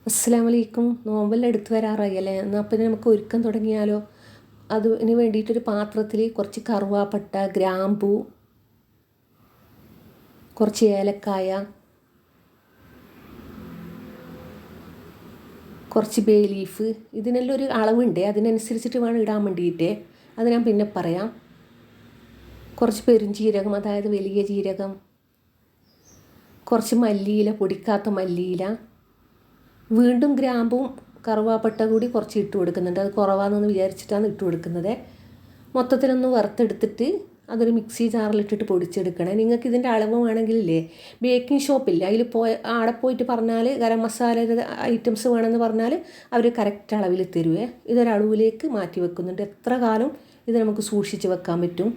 അസ്സലാമു അലൈക്കും. നോമ്പെല്ലാം എടുത്തു വരാറായല്ലേ, എന്നാൽ പിന്നെ നമുക്ക് ഒരുക്കം തുടങ്ങിയാലോ. അതിന് വേണ്ടിയിട്ടൊരു പാത്രത്തിൽ കുറച്ച് കറുവാപ്പട്ട, ഗ്രാമ്പൂ, കുറച്ച് ഏലക്കായ, കുറച്ച് ബേ ലീഫ്, ഇതിനെല്ലാം ഒരു അളവുണ്ട്, അതിനനുസരിച്ചിട്ട് വേണം ഇടാൻ വേണ്ടിയിട്ട്. അത് ഞാൻ പിന്നെ പറയാം. കുറച്ച് പെരുംജീരകം, അതായത് വലിയ ജീരകം, കുറച്ച് മല്ലിയില, പൊടിക്കാത്ത മല്ലിയില, വീണ്ടും ഗ്രാമ്പും കറുവാപ്പട്ട കൂടി കുറച്ച് ഇട്ട് കൊടുക്കുന്നുണ്ട്. അത് കുറവാണെന്ന് വിചാരിച്ചിട്ടാണ് ഇട്ട് കൊടുക്കുന്നത്. മൊത്തത്തിലൊന്ന് വറുത്തെടുത്തിട്ട് അതൊരു മിക്സി ജാറിലിട്ടിട്ട് പൊടിച്ചെടുക്കണേ. നിങ്ങൾക്ക് ഇതിൻ്റെ അളവ് വേണമെങ്കിലില്ലേ, ബേക്കിംഗ് ഷോപ്പില്ല, അതിൽ ആടെ പോയിട്ട് പറഞ്ഞാൽ ഗരം മസാല ഐറ്റംസ് വേണമെന്ന് പറഞ്ഞാൽ അവർ കറക്റ്റ് അളവിൽ തരുവേ. ഇതൊരളവിലേക്ക് മാറ്റി വെക്കുന്നുണ്ട്. എത്ര കാലം ഇത് നമുക്ക് സൂക്ഷിച്ച് വെക്കാൻ പറ്റും.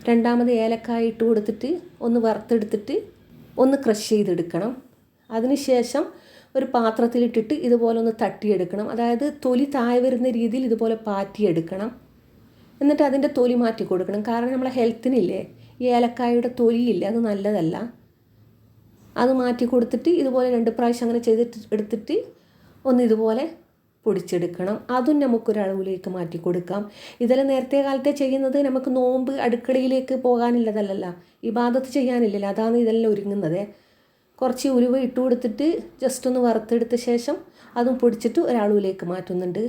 രണ്ടാമത് ഏലക്കായ ഇട്ട് കൊടുത്തിട്ട് ഒന്ന് വറുത്തെടുത്തിട്ട് ഒന്ന് ക്രഷ് ചെയ്തെടുക്കണം. അതിനുശേഷം ഒരു പാത്രത്തിലിട്ടിട്ട് ഇതുപോലെ ഒന്ന് തട്ടിയെടുക്കണം. അതായത് തൊലി താഴെ വരുന്ന രീതിയിൽ ഇതുപോലെ പാറ്റിയെടുക്കണം. എന്നിട്ട് അതിൻ്റെ തൊലി മാറ്റി കൊടുക്കണം. കാരണം നമ്മളെ ഹെൽത്തിനില്ലേ, ഈ ഏലക്കായയുടെ തൊലിയില്ലേ, അത് നല്ലതല്ല. അത് മാറ്റി കൊടുത്തിട്ട് ഇതുപോലെ 2 പ്രാവശ്യം അങ്ങനെ ചെയ്തിട്ട് എടുത്തിട്ട് ഒന്ന് ഇതുപോലെ പൊടിച്ചെടുക്കണം. അതും നമുക്കൊരളവിലേക്ക് മാറ്റി കൊടുക്കാം. ഇതെല്ലാം നേരത്തെ കാലത്തെ ചെയ്യുന്നത് നമുക്ക് നോമ്പ് അടുക്കളയിലേക്ക് പോകാനില്ലതല്ലല്ലോ, ഇബാദത്ത് ചെയ്യാനില്ലല്ലോ, അതാണ് ഇതെല്ലാം ഒരുങ്ങുന്നത്. കുറച്ച് ഉലുവ ഇട്ട് കൊടുത്തിട്ട് ജസ്റ്റ് ഒന്ന് വറുത്തെടുത്ത ശേഷം അതും പൊടിച്ചിട്ട് ഒരളവിലേക്ക് മാറ്റുന്നുണ്ട്.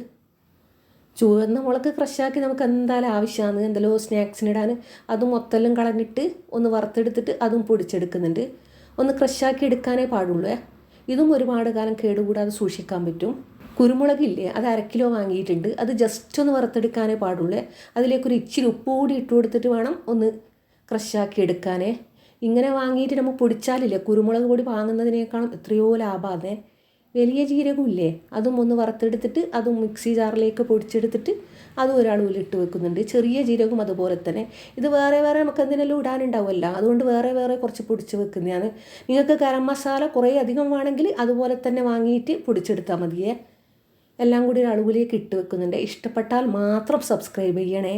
ചുവന്ന മുളക് ക്രഷാക്കി നമുക്ക് എന്തായാലും ആവശ്യമാണ്, എന്തെല്ലോ സ്നാക്സിനിടാൻ. അതും മൊത്തമെല്ലാം കളഞ്ഞിട്ട് ഒന്ന് വറുത്തെടുത്തിട്ട് അതും പൊടിച്ചെടുക്കുന്നുണ്ട്. ഒന്ന് ക്രഷാക്കി എടുക്കാനേ പാടുള്ളൂ. ഇതും ഒരുപാട് കാലം കേടുകൂടാതെ സൂക്ഷിക്കാൻ പറ്റും. കുരുമുളകില്ലേ, അത് 1/2 കിലോ വാങ്ങിയിട്ടുണ്ട്. അത് ജസ്റ്റ് ഒന്ന് വറുത്തെടുക്കാനേ പാടുള്ളൂ. അതിലേക്കൊരു ഇച്ചിരി ഉപ്പ് കൂടി ഇട്ട് കൊടുത്തിട്ട് വേണം ഒന്ന് ക്രഷാക്കി എടുക്കാനേ. ഇങ്ങനെ വാങ്ങിയിട്ട് നമ്മൾ പൊടിച്ചാലില്ലേ, കുരുമുളക് പൊടി വാങ്ങുന്നതിനേക്കാളും എത്രയോ ലാഭമാണ്. വലിയ ജീരകമില്ലേ, അതും ഒന്ന് വറുത്തെടുത്തിട്ട് അതും മിക്സി ജാറിലേക്ക് പൊടിച്ചെടുത്തിട്ട് അതും ഒരളവിലിട്ട് വെക്കുന്നുണ്ട്. ചെറിയ ജീരകം അതുപോലെ തന്നെ. ഇത് വേറെ വേറെ നമുക്ക് എന്തിനെല്ലാം ഇടാനുണ്ടാവുമല്ലോ, അതുകൊണ്ട് വേറെ വേറെ കുറച്ച് പൊടിച്ച് വെക്കുന്നതാണ്. നിങ്ങൾക്ക് ഗരം മസാല കുറേ അധികം വേണമെങ്കിൽ അതുപോലെ തന്നെ വാങ്ങിയിട്ട് പൊടിച്ചെടുത്താൽ മതിയേ. എല്ലാം കൂടി ഒരു അളവിലേക്ക് ഇട്ട് വെക്കുന്നുണ്ട്. ഇഷ്ടപ്പെട്ടാൽ മാത്രം സബ്സ്ക്രൈബ് ചെയ്യണേ.